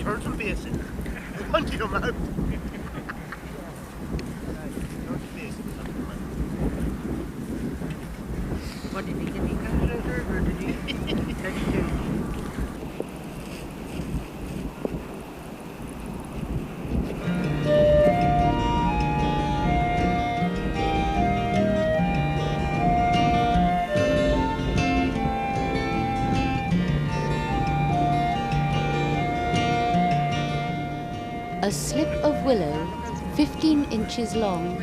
turtle basin. Onto your mouth. What did he get? He got it out or did he take it down? A slip of willow, 15 inches long,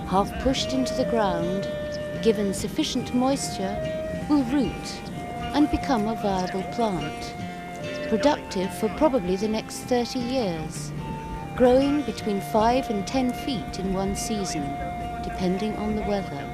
half pushed into the ground, given sufficient moisture, will root and become a viable plant, productive for probably the next 30 years, growing between 5 and 10 feet in one season, depending on the weather.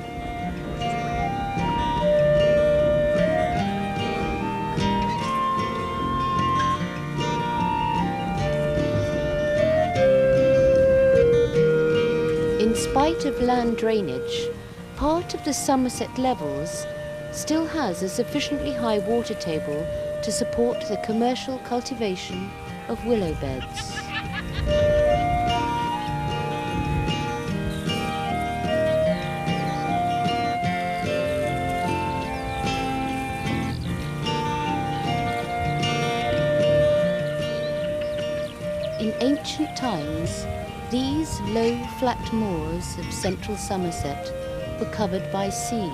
In spite of land drainage, part of the Somerset levels still has a sufficiently high water table to support the commercial cultivation of willow beds. In ancient times, these low, flat moors of central Somerset were covered by sea.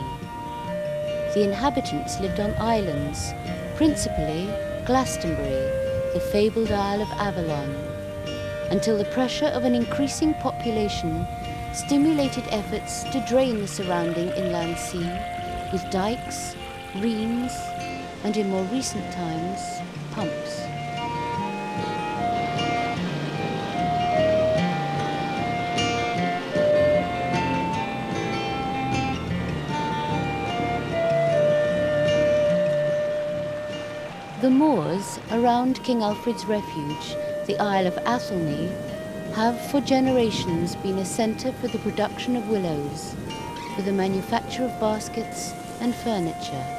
The inhabitants lived on islands, principally Glastonbury, the fabled Isle of Avalon, until the pressure of an increasing population stimulated efforts to drain the surrounding inland sea with dikes, reams, and in more recent times, pumps. The moors around King Alfred's Refuge, the Isle of Athelney, have for generations been a centre for the production of willows, for the manufacture of baskets and furniture.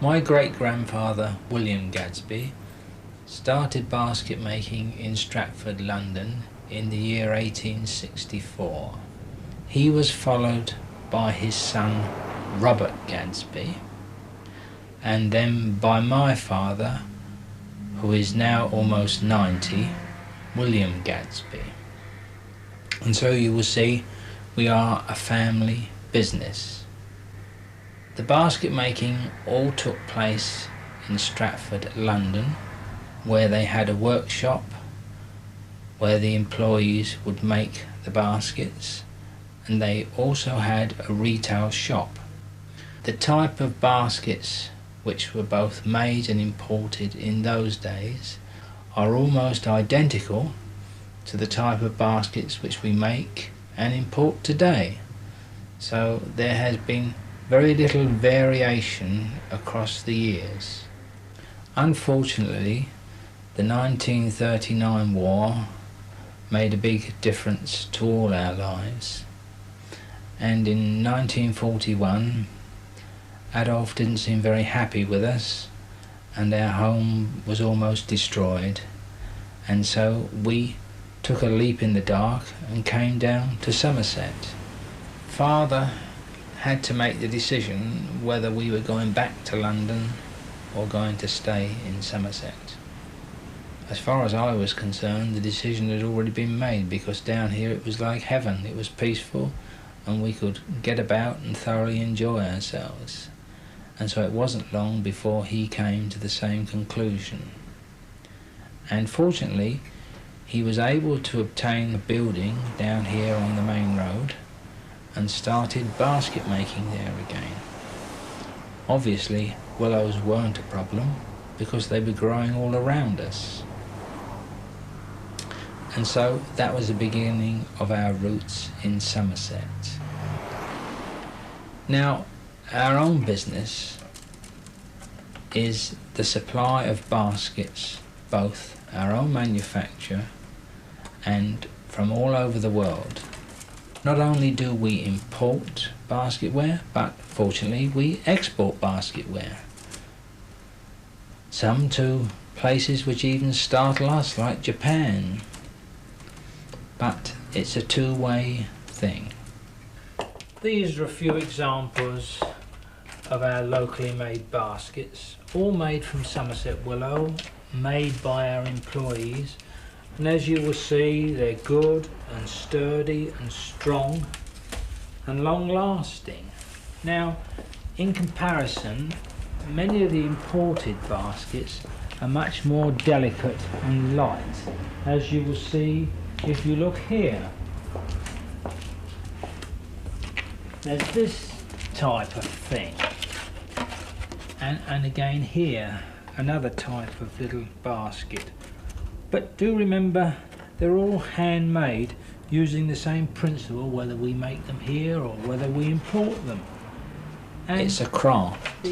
My great-grandfather, William Gadsby, started basket making in Stratford, London in the year 1864. He was followed by his son, Robert Gadsby, and then by my father, who is now almost 90, William Gadsby. And so you will see we are a family business. The basket making all took place in Stratford, London, where they had a workshop where the employees would make the baskets, and they also had a retail shop. The type of baskets which were both made and imported in those days are almost identical to the type of baskets which we make and import today. So there has been very little variation across the years. Unfortunately, the 1939 war made a big difference to all our lives, and in 1941 Adolf didn't seem very happy with us, and our home was almost destroyed, and so we took a leap in the dark and came down to Somerset. Father had to make the decision whether we were going back to London or going to stay in Somerset. As far as I was concerned, the decision had already been made, because down here it was like heaven. It was peaceful and we could get about and thoroughly enjoy ourselves. And so it wasn't long before he came to the same conclusion. And fortunately, he was able to obtain a building down here on the main road and started basket making there again. Obviously, willows weren't a problem because they were growing all around us. And so that was the beginning of our roots in Somerset. Now, our own business is the supply of baskets, both our own manufacture and from all over the world. Not only do we import basketware, but fortunately we export basketware. Some to places which even startle us, like Japan. But it's a two-way thing. These are a few examples of our locally made baskets, all made from Somerset willow, made by our employees, and as you will see, they're good and sturdy and strong and long lasting. Now, in comparison, many of the imported baskets are much more delicate and light, as you will see if you look here. There's this type of thing, and again here another type of little basket. But do remember, they're all handmade using the same principle, whether we make them here or whether we import them. And it's a craft,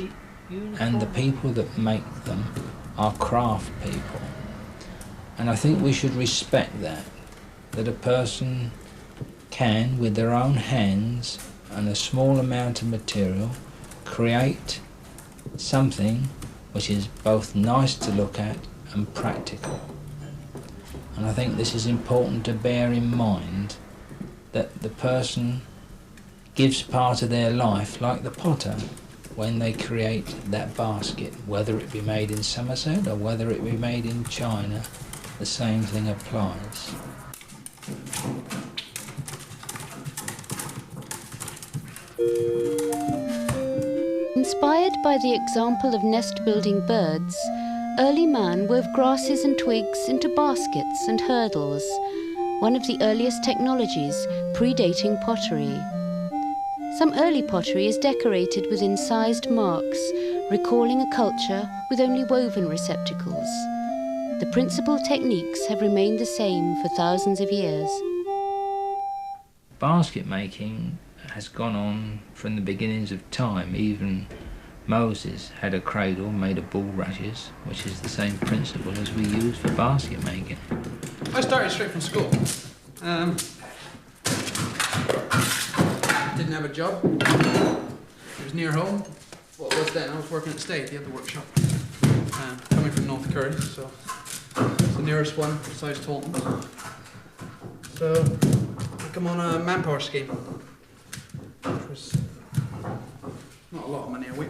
and the people that make them are craft people. And I think we should respect that a person can, with their own hands and a small amount of material, create something which is both nice to look at and practical. And I think this is important to bear in mind, that the person gives part of their life, like the potter, when they create that basket, whether it be made in Somerset or whether it be made in China, the same thing applies. Inspired by the example of nest-building birds, early man wove grasses and twigs into baskets and hurdles, one of the earliest technologies predating pottery. Some early pottery is decorated with incised marks, recalling a culture with only woven receptacles. The principal techniques have remained the same for thousands of years. Basket making has gone on from the beginnings of time. Even Moses had a cradle made of bulrushes, which is the same principle as we use for basket making. I started straight from school. Didn't have a job. It was near home. Well, it was then. I was working at State, the other workshop. Coming from North Curry, so it's the nearest one besides Taunton. So I come on a manpower scheme. Which was not a lot of money a week.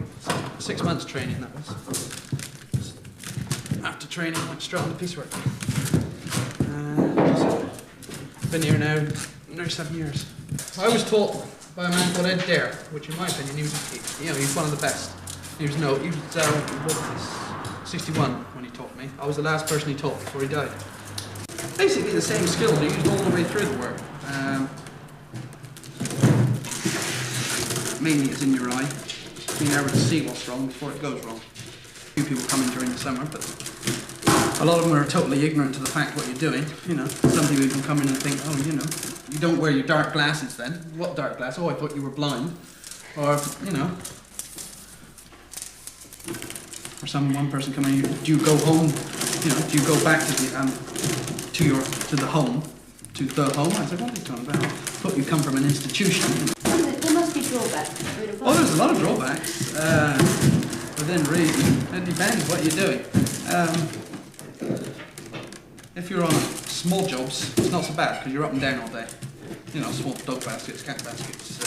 6 months training, that was. After training, went straight on to piecework. Been here now nearly 7 years. I was taught by a man called Ed Dare, which in my opinion, he was one of the best. He was 61 when he taught me. I was the last person he taught before he died. Basically the same skills are used all the way through the work. Mainly it's in your eye, being able to see what's wrong before it goes wrong. A few people come in during the summer, but a lot of them are totally ignorant to the fact what you're doing. You know, some people even come in and think, oh, you know, you don't wear your dark glasses then. What dark glasses? Oh, I thought you were blind. Or, you know, or one person coming in, do you go home? You know, do you go back to the home? I said, what are you talking about? I thought you come from an institution. You know. There must be drawbacks. Oh, there's a lot of drawbacks. Within reason, it depends what you're doing. If you're on small jobs, it's not so bad because you're up and down all day. You know, small dog baskets, cat baskets.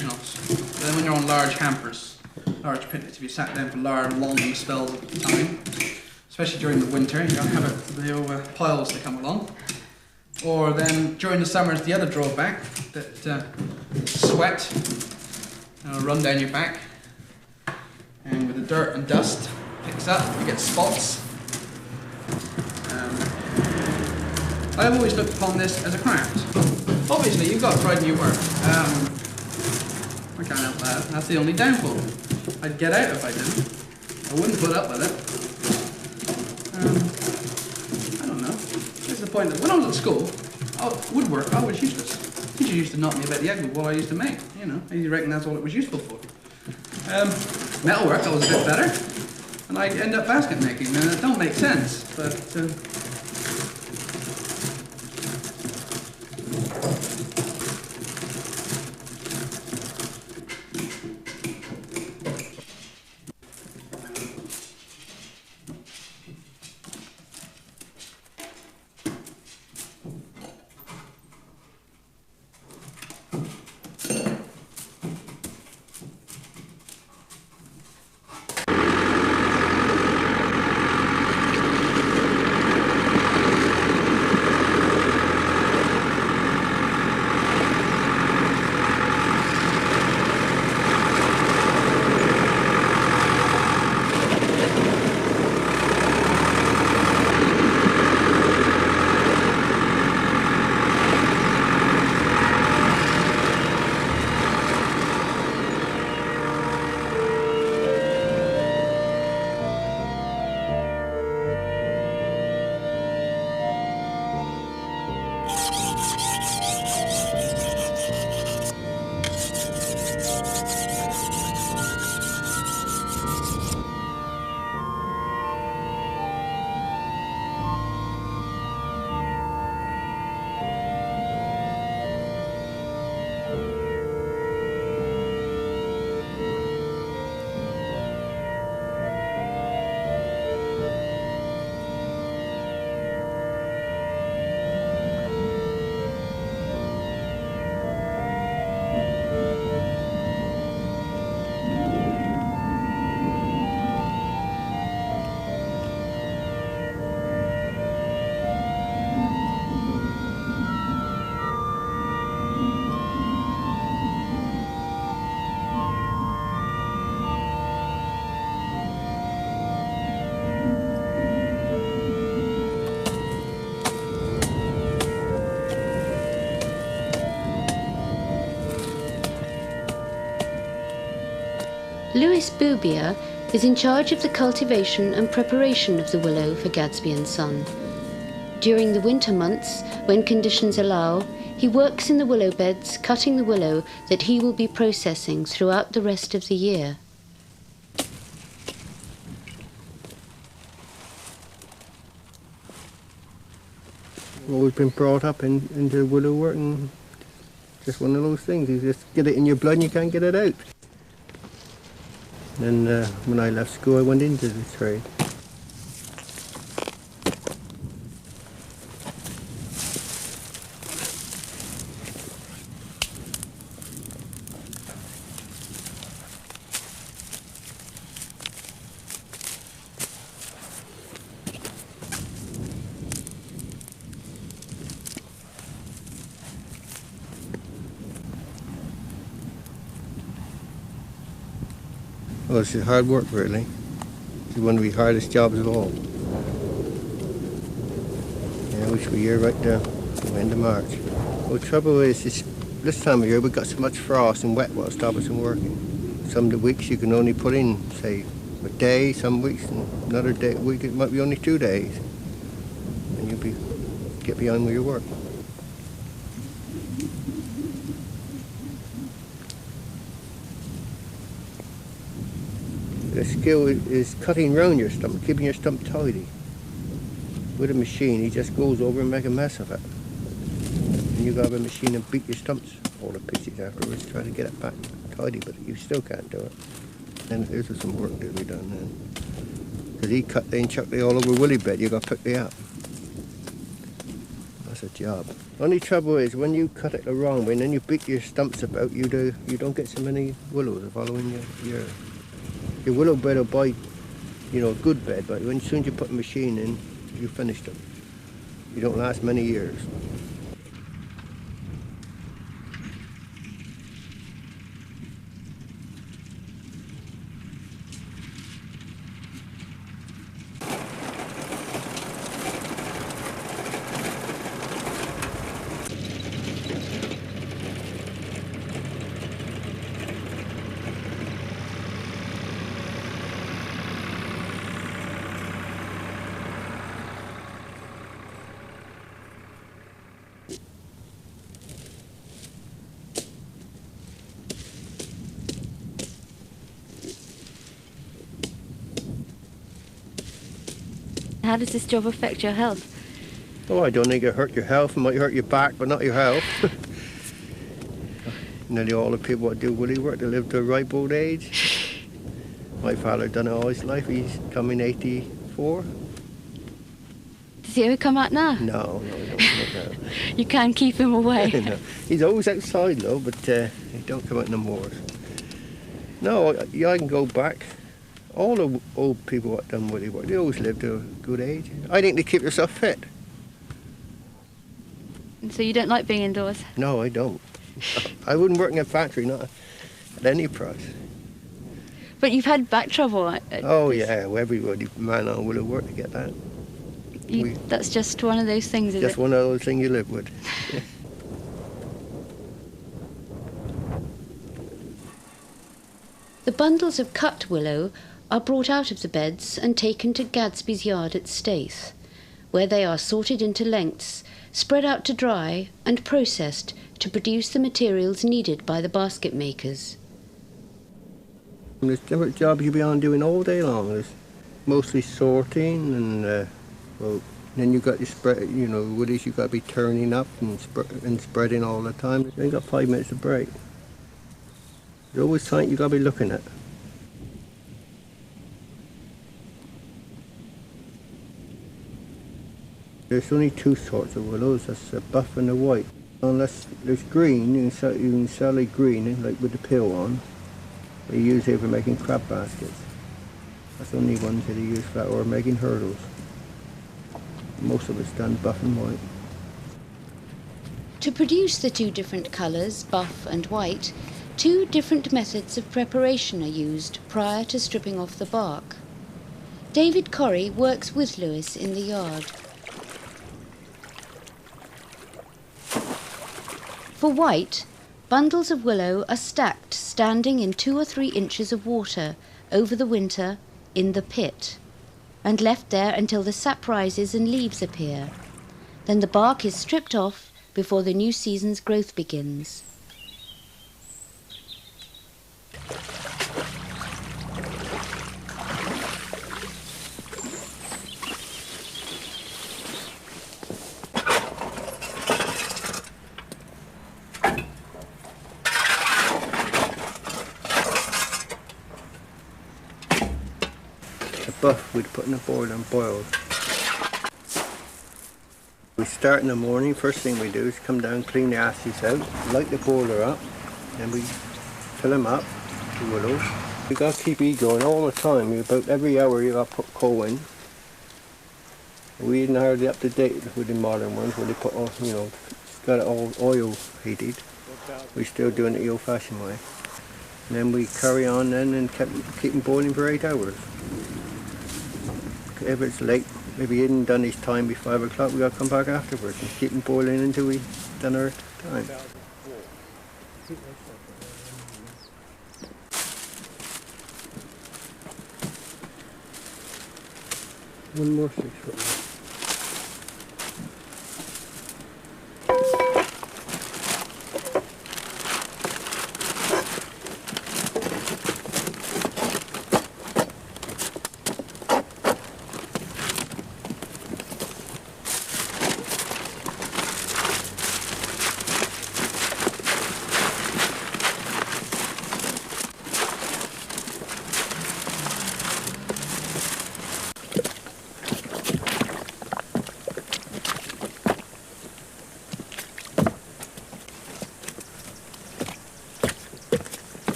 You know, but then when you're on large hampers, large picnics, if you sat down for long spells of time, especially during the winter, you don't have the piles that come along. Or then during the summer is the other drawback, that sweat run down your back, and with the dirt and dust picks up, you get spots. I've always looked upon this as a craft. Obviously, you've got pride in your work. I can't help that. That's the only downfall. I'd get out if I didn't. I wouldn't put up with it. I don't know. Here's the point that when I was at school, woodwork, I was useless. Teacher used to knock me about the head with what I used to make. You know, I reckon that's all it was useful for. Metalwork, I was a bit better. and I end up basket making, and it don't make sense, but Louis Boubier is in charge of the cultivation and preparation of the willow for Gadsby & Son. During the winter months, when conditions allow, he works in the willow beds, cutting the willow that he will be processing throughout the rest of the year. Well, we've been brought up into willow work, and just one of those things. You just get it in your blood and you can't get it out. And when I left school, I went into the trade. Well, it's hard work, really. It's one of the hardest jobs of all. Yeah, I wish we were here right now, the end of March. Well, the trouble is, this time of year we've got so much frost and wet will stop us from working. Some of the weeks you can only put in, say, a day, some weeks, and another day, week it might be only 2 days. And you'll get beyond with your work. The skill is cutting round your stump, keeping your stump tidy. With a machine, he just goes over and make a mess of it. And you got to have a machine and beat your stumps all to pieces afterwards, try to get it back tidy, but you still can't do it. And there's some work to be done then. Because he cut and chucked it all over willy bed, you got to pick it up. That's a job. Only trouble is when you cut it the wrong way and then you beat your stumps about, you don't get so many willows following your willow bed will buy, a good bed, but as soon as you put a machine in, you finish them. You don't last many years. How does this job affect your health? Oh, I don't think it hurt your health. It might hurt your back, but not your health. Nearly all the people that do woolly work, they live to a ripe old age. My father done it all his life. He's coming 84. Does he ever come out now? No, he don't come out now. You can't keep him away. No. He's always outside though, but he don't come out no more. No, yeah, I can go back. All the old people that done woolly work, they always live to a good age. I think they keep themselves fit. So you don't like being indoors? No, I don't. I wouldn't work in a factory, not at any price. But you've had back trouble. Oh yeah, well, everybody man on willow work to get that. That's just one of those things, is Just it? one of those things you live with. The bundles of cut willow are brought out of the beds and taken to Gadsby's yard at Staithe, where they are sorted into lengths, spread out to dry and processed to produce the materials needed by the basket makers. There's different jobs you'll be on doing all day long. There's mostly sorting and well, then you've got your spread, you know, woodies you've got to be turning up and spreading all the time. You ain't got 5 minutes of break. There's always something you've got to be looking at. There's only two sorts of willows, that's the buff and the white. Unless there's green, you can sell a green, like with the peel on. They use it for making crab baskets. That's the only ones that they use for that, or making hurdles. Most of it's done buff and white. To produce the two different colours, buff and white, two different methods of preparation are used prior to stripping off the bark. David Corrie works with Lewis in the yard. For white, bundles of willow are stacked standing in 2 or 3 inches of water over the winter in the pit, and left there until the sap rises and leaves appear. Then the bark is stripped off before the new season's growth begins. Buff we'd put in a boiler and boiled. We start in the morning, first thing we do is come down, clean the ashes out, light the boiler up, then we fill them up, the willows. You got to keep it going all the time. About every hour you got to put coal in. We isn't hardly up to date with the modern ones where they put all, you know, got it all oil heated. We're still doing it the old-fashioned way. And then we carry on then and keep them boiling for 8 hours. If it's late, if we hadn't done his time by 5 o'clock, we got to come back afterwards and keep them boiling until we done our time. One more 6 foot.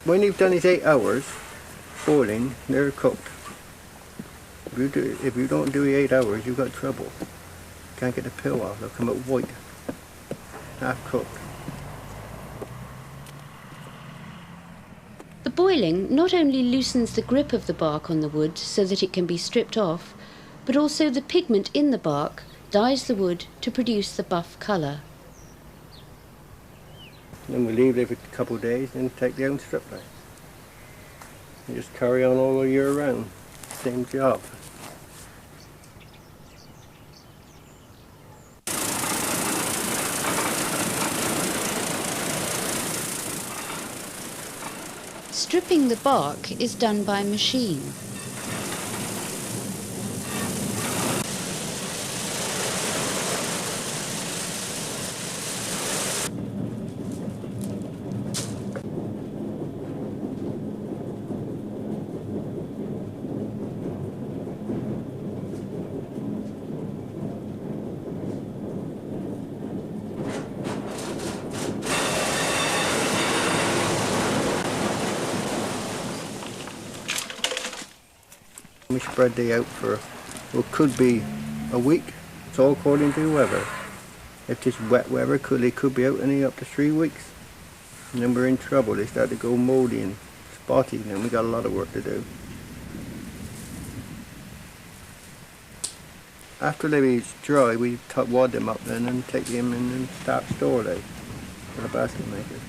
When you've done his 8 hours boiling, they're cooked. If you don't do the 8 hours, you've got trouble. Can't get the peel off, they'll come out white, half cooked. The boiling not only loosens the grip of the bark on the wood so that it can be stripped off, but also the pigment in the bark dyes the wood to produce the buff colour. Then we leave it for a couple of days and take the own strip back. And just carry on all the year round. Same job. Strip stripping the bark is done by machine. We spread they out for what could be a week. It's all according to the weather. If it's wet weather, they could be out any up to 3 weeks. And then we're in trouble. They start to go mouldy and spotty, and we got a lot of work to do. After they be dry, we wad them up then and take them in and start store them for the basket makers.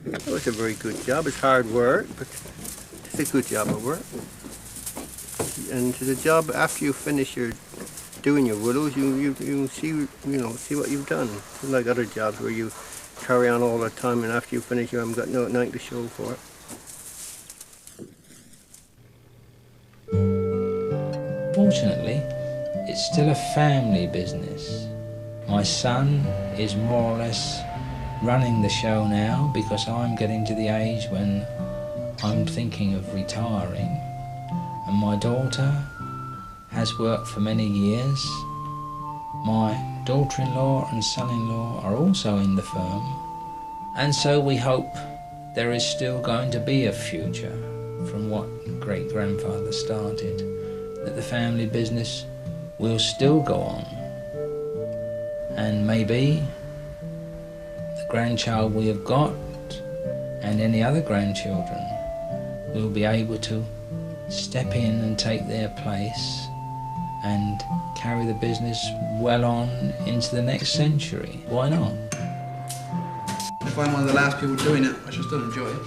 It was a very good job. It's hard work, but it's a good job of work. And it's a job after you finish doing your willows, you see see what you've done. It's like other jobs where you carry on all the time, and after you finish, you haven't got nothing to show for it. Fortunately, it's still a family business. My son is more or less running the show now because I'm getting to the age when I'm thinking of retiring, and my daughter has worked for many years. My daughter-in-law and son-in-law are also in the firm, and so we hope there is still going to be a future from what great-grandfather started, that the family business will still go on, and maybe the grandchild we have got and any other grandchildren will be able to step in and take their place and carry the business well on into the next century. Why not? If I'm one of the last people doing it, I should still enjoy it.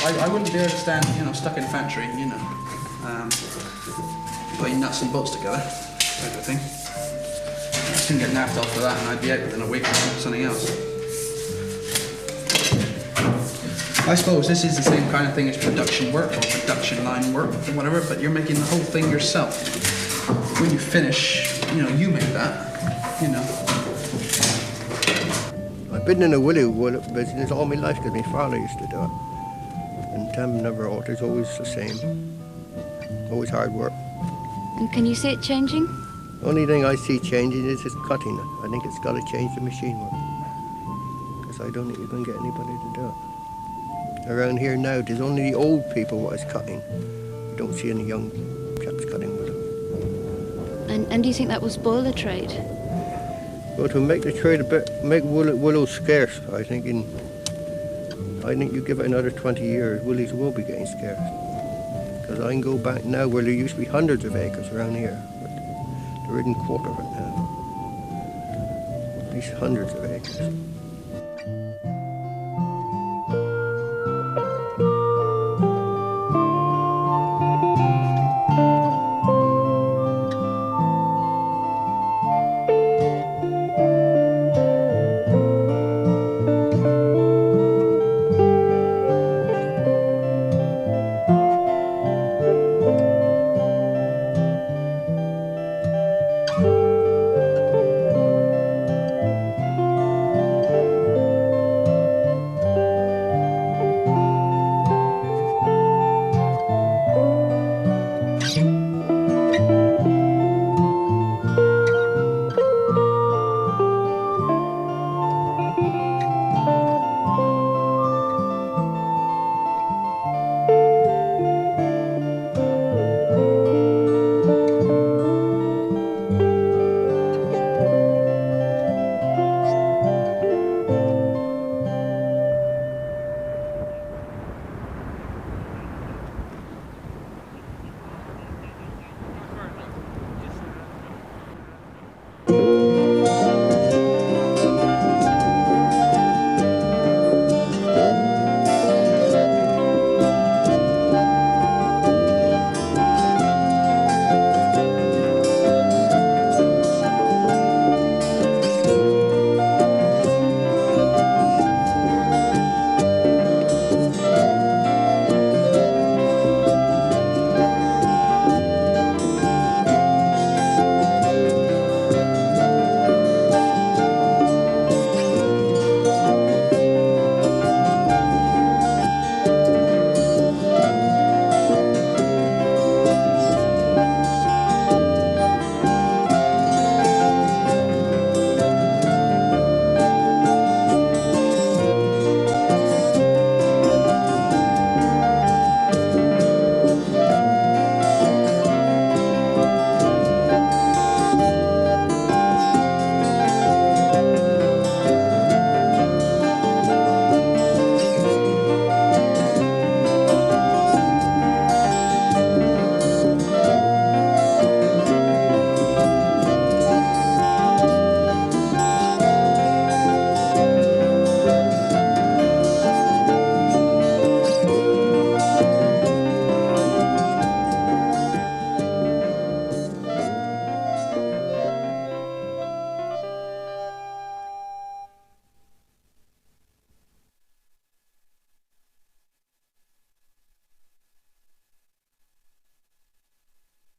I wouldn't be able to stand, stuck in a factory, putting nuts and bolts together, type of thing. I couldn't get napped after that, and I'd be out within a week or something else. I suppose this is the same kind of thing as production work or production line work or whatever, but you're making the whole thing yourself. When you finish, you make that, I've been in the willow business all my life because my father used to do it. And time never alters, always the same. Always hard work. And can you see it changing? The only thing I see changing is just cutting it. I think it's got to change the machine work. Because I don't think you're going to get anybody to do it. Around here now, there's only the old people what is cutting. You don't see any young chaps cutting with them. And do you think that will spoil the trade? Well, to make the trade make willow scarce, I think you give it another 20 years, willows will be getting scarce. Because I can go back now where there used to be hundreds of acres around here, but there isn't a quarter of it now. At least hundreds of acres.